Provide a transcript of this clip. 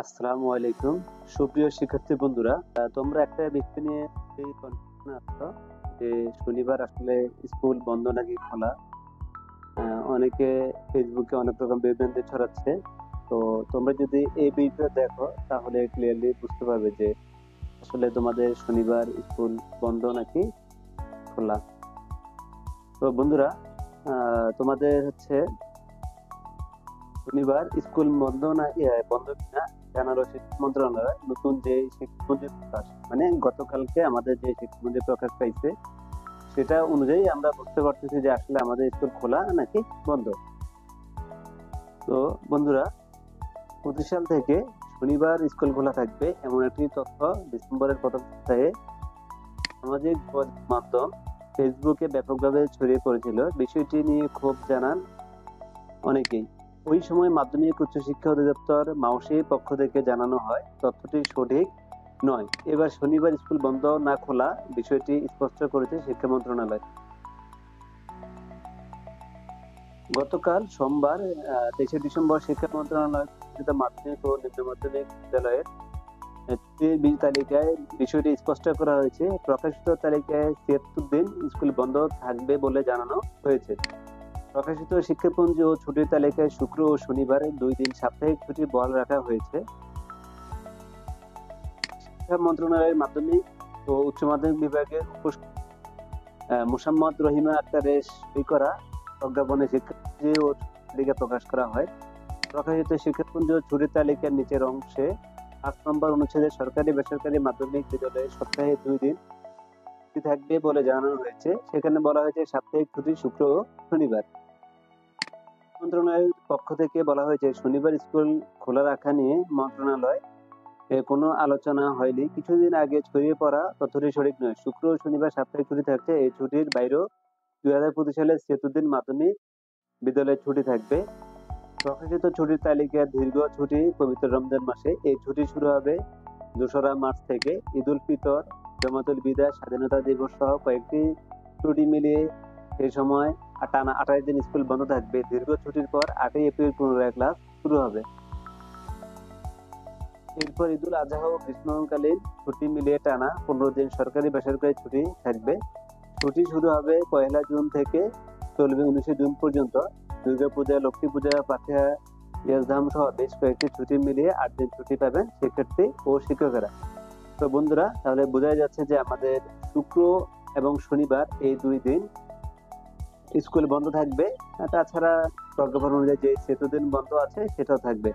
আসসালামু আলাইকুম। সুপ্রিয় শিক্ষার্থী বন্ধুরা, তোমরা একটা বিষয় নিয়ে কনফিউশনে আছো যে শনিবার আসলে স্কুল বন্ধ নাকি খোলা। অনেকে ফেসবুকে অনেক রকম বিভ্রান্তি ছড়াচ্ছে। তো তোমরা যদি এই ভিডিও দেখো তাহলে ক্লিয়ারলি বুঝতে পারবে যে আসলে তোমাদের শনিবার স্কুল বন্ধ নাকি খোলা। তো বন্ধুরা, তোমাদের শনিবার স্কুল বন্ধ না বন্ধ কিনা জানালো শিক্ষা মন্ত্রণালয় নতুন যে শিক্ষামন্ত্রী প্রকাশ, মানে গতকালকে আমাদের যে শিক্ষামন্ত্রী প্রকাশ পাইছে সেটা অনুযায়ী আমরা বুঝতে পারতেছি যে আসলে আমাদের স্কুল খোলা নাকি বন্ধ। তো বন্ধুরা, 25 সাল থেকে শনিবার স্কুল খোলা থাকবে এমন একটি তথ্য ডিসেম্বরের প্রথম সপ্তাহে সামাজিক মাধ্যম ফেসবুকে ব্যাপকভাবে ছড়িয়ে পড়েছিল। বিষয়টি নিয়ে ক্ষোভ জানান অনেকেই। ওই সময় মাধ্যমিক উচ্চশিক্ষা অধিদপ্তর মাউসির পক্ষ থেকে জানানো হয় তথ্যটি সঠিক নয়। এবার শনিবার স্কুল বন্ধ না খোলা বিষয়টি স্পষ্ট করেছে শিক্ষা মন্ত্রণালয়। গতকাল সোমবার 23 ডিসেম্বর শিক্ষা মন্ত্রণালয় মাধ্যমিক ও নিম্ন মাধ্যমিক বিদ্যালয়ের তালিকায় বিষয়টি স্পষ্ট করা হয়েছে। প্রকাশিত তালিকায় ৭৬ দিন স্কুল বন্ধ থাকবে বলে জানানো হয়েছে। প্রকাশিত শিক্ষাপঞ্জি ও ছুটির তালিকায় শুক্র ও শনিবার 2 দিন সাপ্তাহিক ছুটি বহাল রাখা হয়েছে। শিক্ষা মন্ত্রণালয়ের মাধ্যমিক ও উচ্চ মাধ্যমিক বিভাগের মোসাম্মদ রহিমা আক্তারের সই করা প্রজ্ঞাপনে শিক্ষাপঞ্জি ও তালিকা প্রকাশ করা হয়। প্রকাশিত শিক্ষাপঞ্জি ও ছুটির তালিকার নিচের অংশে 5 নম্বর অনুচ্ছেদে সরকারি বেসরকারি মাধ্যমিক বিদ্যালয়ে সপ্তাহে 2 দিন ছুটি থাকবে বলে জানানো হয়েছে। সেখানে বলা হয়েছে সাপ্তাহিক ছুটি শুক্র ও শনিবার। মন্ত্রণালয়ের পক্ষ থেকে বলা হয়েছে শনিবার স্কুল খোলা রাখা নিয়ে মন্ত্রণালয় কোনো আলোচনা হয়নি। কিছুদিন আগে ছড়িয়ে পড়া তথ্যটি সঠিক নয়। শুক্র ও শনিবার সাপ্তাহিক ছুটি থাকছে। এই ছুটির বাইরেও 2025 সালে ৭৬ দিন মাধ্যমিক বিদ্যালয়ে ছুটি থাকবে। প্রকাশিত ছুটির তালিকায় দীর্ঘ ছুটি পবিত্র রমজান মাসে। এই ছুটি শুরু হবে 2রা মার্চ থেকে। ঈদ উল ফিতর, জামাতুল বিদা, স্বাধীনতা দিবস সহ কয়েকটি ছুটি মিলিয়ে সেই সময় টানা 28 দিন স্কুল বন্ধ থাকবে। দীর্ঘ ছুটির পর 8ই এপ্রিল পুনরায় ক্লাস শুরু হবে। এরপর ঈদুল আজহা ও গ্রীষ্মকালীন ছুটি মিলিয়ে টানা 15 দিন সরকারি বেসরকারি ছুটি থাকবে। ছুটি শুরু হবে 1 জুন থেকে, চলবে 19 জুন পর্যন্ত। দুর্গাপূজা, লক্ষ্মী পূজা, পাঠিয়া ইয়াজধাম সহ বেশ কয়েকটি ছুটি মিলিয়ে 8 দিন ছুটি পাবেন শিক্ষার্থী ও শিক্ষকেরা। তো বন্ধুরা, তাহলে বোঝা যাচ্ছে যে আমাদের শুক্র এবং শনিবার এই 2 দিন স্কুল বন্ধ থাকবে। তাছাড়া প্রজ্ঞাপন অনুযায়ী যে 7 দিন বন্ধ আছে সেটাও থাকবে।